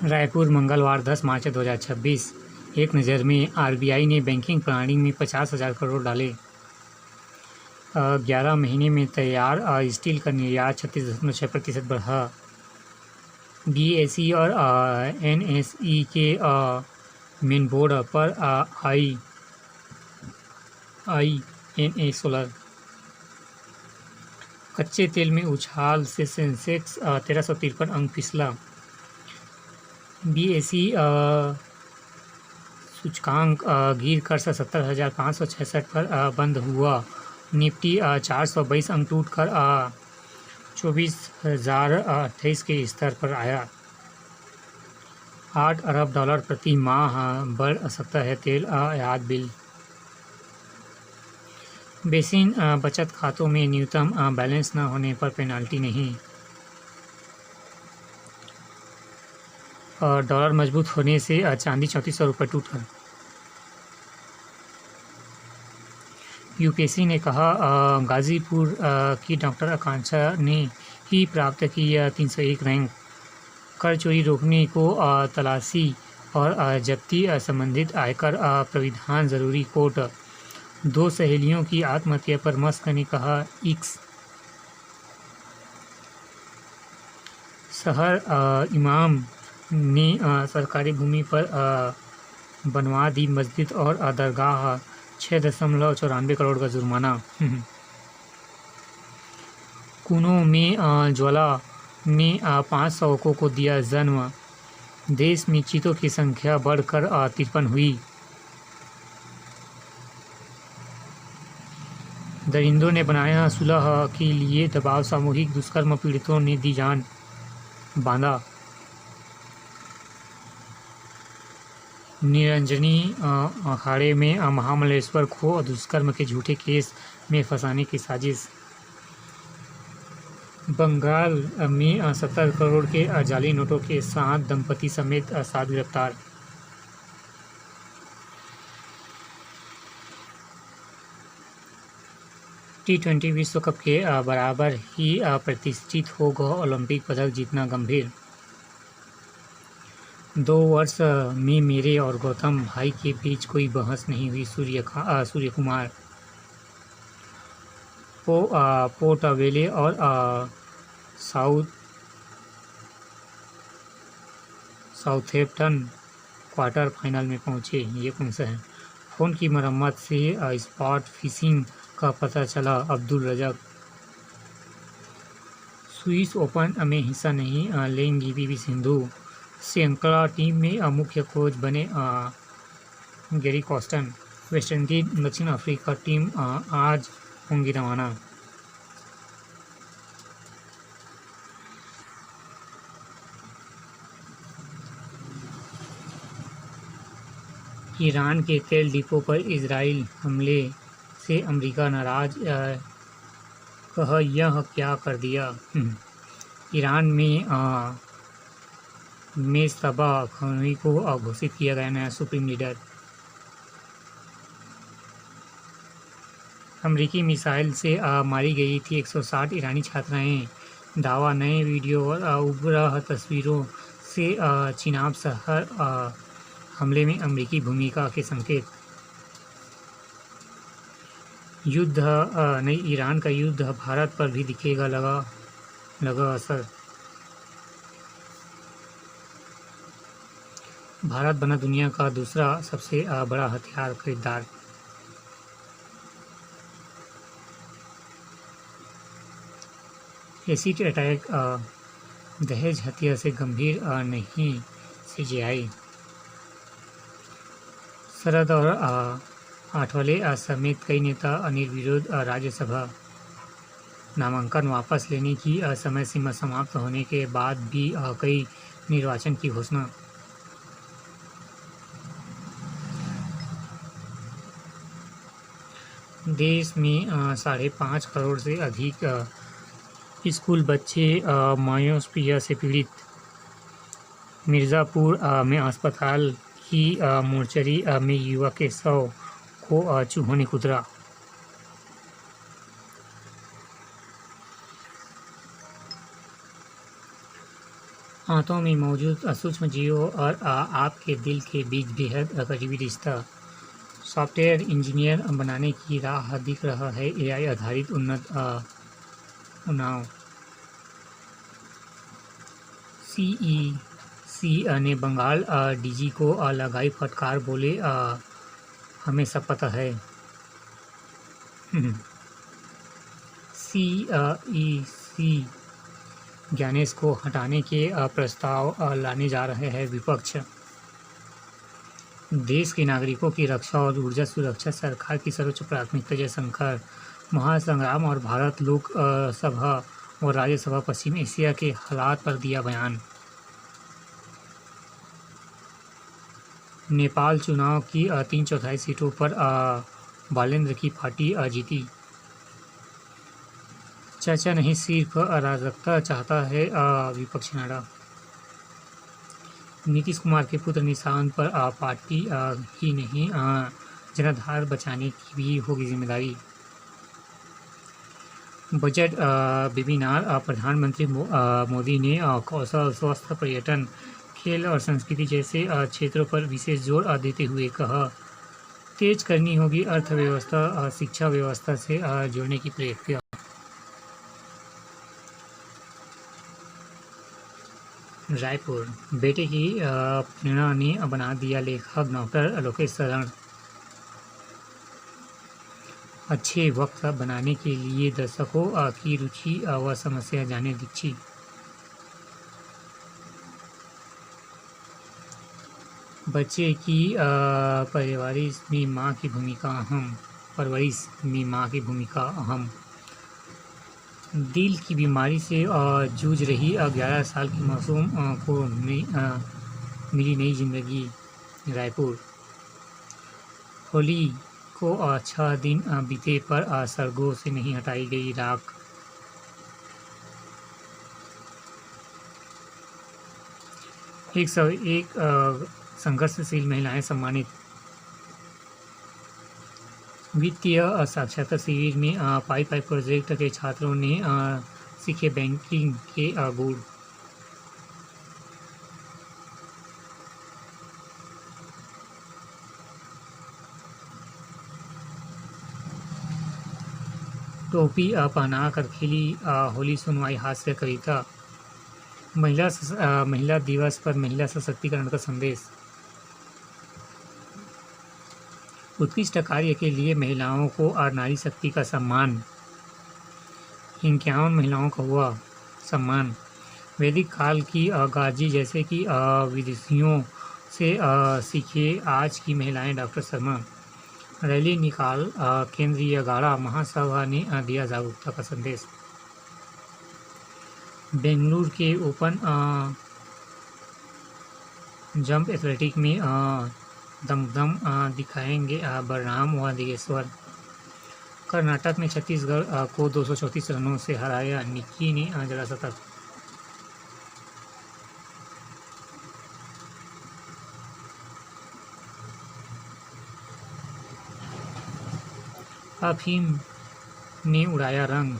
रायपुर, मंगलवार 10 मार्च 2026। एक नज़र में आरबीआई ने बैंकिंग प्रणाली में 50,000 करोड़ डाले। 11 महीने में तैयार स्टील का निर्यात 36.6% बढ़ा। बीएसई और एनएसई के मेन बोर्ड पर आईएनए सोलर। कच्चे तेल में उछाल से सेंसेक्स 1353 अंक फिसला। बीएसई सूचकांक गिर कर 77,566 पर बंद हुआ। निफ्टी 422 अंक टूट कर 24,028 के स्तर पर आया। $8 अरब प्रति माह बढ़ सकता है तेल आयात बिल। बेसिन बचत खातों में न्यूनतम बैलेंस न होने पर पेनाल्टी नहीं। और डॉलर मजबूत होने से चांदी 3400 रुपये टूटकर। यूपीएससी ने कहा गाजीपुर की डॉक्टर आकांक्षा ने ही प्राप्त किया 301 रैंक। कर चोरी रोकने को तलाशी और जब्ती संबंधित आयकर प्राविधान जरूरी। कोर्ट 2 सहेलियों की आत्महत्या पर मस्क ने कहा इक्स। शहर इमाम ने सरकारी भूमि पर बनवा दी मस्जिद और दरगाह। 6.94 करोड़ का जुर्माना। कुनों में ज्वाला ने 5 शवकों को दिया जन्म। देश में चीतों की संख्या बढ़कर 53 हुई। दरिंदों ने बनाया सुलह के लिए दबाव। सामूहिक दुष्कर्म पीड़ितों ने दी जान बांधा। निरंजनी अखाड़े में महामलेश्वर को दुष्कर्म के झूठे केस में फंसाने की साजिश। बंगाल में 70 करोड़ के जाली नोटों के साथ दंपति समेत 7 गिरफ्तार। T20 विश्व कप के बराबर ही प्रतिष्ठित होगा ओलंपिक पदक जीतना गंभीर। 2 वर्ष में मेरे और गौतम भाई के बीच कोई बहस नहीं हुई। सूर्य कुमार। पोर्ट वेले और साउथहैम्पटन क्वार्टर फाइनल में पहुंचे। ये कौन सा है? फ़ोन की मरम्मत से स्पॉट फिशिंग का पता चला। अब्दुल रज़ाक। स्विस ओपन में हिस्सा नहीं लेंगी पीवी सिंधु। श्रीलंका टीम में मुख्य कोच बने गैरी कॉस्टन। वेस्टइंडीज दक्षिण अफ्रीका टीम आज होंगी रवाना। ईरान के तेल डिपो पर इजराइल हमले से अमेरिका नाराज। कह यह क्या कर दिया। ईरान में मेजतबा खमैनी को घोषित किया गया नया सुप्रीम लीडर। अमेरिकी मिसाइल से मारी गई थी 160 ईरानी छात्राएं। दावा नए वीडियो और उपग्रह तस्वीरों से चिनाब शहर हमले में अमेरिकी भूमिका के संकेत। युद्ध नहीं ईरान का युद्ध भारत पर भी दिखेगा लगा असर। भारत बना दुनिया का दूसरा सबसे बड़ा हथियार खरीदार। एसिड अटैक दहेज हत्या से गंभीर नहीं सीजेआई। शरद और आठवले समेत कई नेता निर्विरोध राज्यसभा। नामांकन वापस लेने की समय सीमा समाप्त होने के बाद भी कई निर्वाचन की घोषणा। देश में 5.5 करोड़ से अधिक स्कूल बच्चे मायोपिया से पीड़ित। मिर्ज़ापुर में अस्पताल की मोर्चरी में युवक के शव को चूहों ने कुतरा। हाथों में मौजूद सूक्ष्म जीवों और आपके दिल के बीच बेहद करीबी रिश्ता। सॉफ्टवेयर इंजीनियर बनाने की राह दिख रहा है एआई आधारित उन्नत उन्नाव। सीईसी ने बंगाल डीजी को लगाई फटकार, बोले हमें सब पता है। सीईसी ज्ञानेश को हटाने के प्रस्ताव लाने जा रहे हैं विपक्ष। देश के नागरिकों की रक्षा और ऊर्जा सुरक्षा सरकार की सर्वोच्च प्राथमिकता। जयशंकर महासंग्राम और भारत लोक सभा और राज्यसभा पश्चिम एशिया के हालात पर दिया बयान। नेपाल चुनाव की 3/4 सीटों पर बालेंद्र की पार्टी जीती। चर्चा नहीं, सिर्फ अराजकता चाहता है विपक्ष नारा। नीतीश कुमार के पुत्र निशांत पर पार्टी ही नहीं जनाधार बचाने की भी होगी जिम्मेदारी। बजट वेबिनार प्रधानमंत्री मोदी ने कौशल, स्वास्थ्य, पर्यटन, खेल और संस्कृति जैसे क्षेत्रों पर विशेष जोर देते हुए कहा, तेज करनी होगी अर्थव्यवस्था, शिक्षा व्यवस्था से जोड़ने की प्रक्रिया। रायपुर बेटे की प्रेरणा ने बना दिया लेखक डॉक्टर लोकेश शरण। अच्छे वक्त बनाने के लिए दर्शकों की रुचि व समस्या जाने दीक्षित। बच्चे की परवरिश में माँ की भूमिका अहम। दिल की बीमारी से जूझ रही 11 साल की मासूम को मिली नई जिंदगी। रायपुर होली को 6 दिन बीते पर सरगों से नहीं हटाई गई राख। एक 101 संघर्षशील महिलाएं सम्मानित। वित्तीय साक्षरता शिविर में पाइप प्रोजेक्ट के छात्रों ने सीखे बैंकिंग के गुण। टोपी पहना कर खेली होली, सुनवाई हास्य कविता। महिला दिवस पर महिला सशक्तिकरण का संदेश। उत्कृष्ट कार्य के लिए महिलाओं को नारी शक्ति का सम्मान। 51 महिलाओं का हुआ सम्मान। वैदिक काल की गाजी जैसे कि विदुषियों से सीखे आज की महिलाएं। डॉक्टर शर्मा रैली निकाल केंद्रीय अखाड़ा महासभा ने दिया जागरूकता का संदेश। बेंगलुरु के ओपन जंप एथलेटिक में दमदम दिखाएंगे बलराम व दिगेश्वर। कर्नाटक में छत्तीसगढ़ को 234 रनों से हराया, निक्की ने जड़ा शतक। अफीम ने उड़ाया रंग।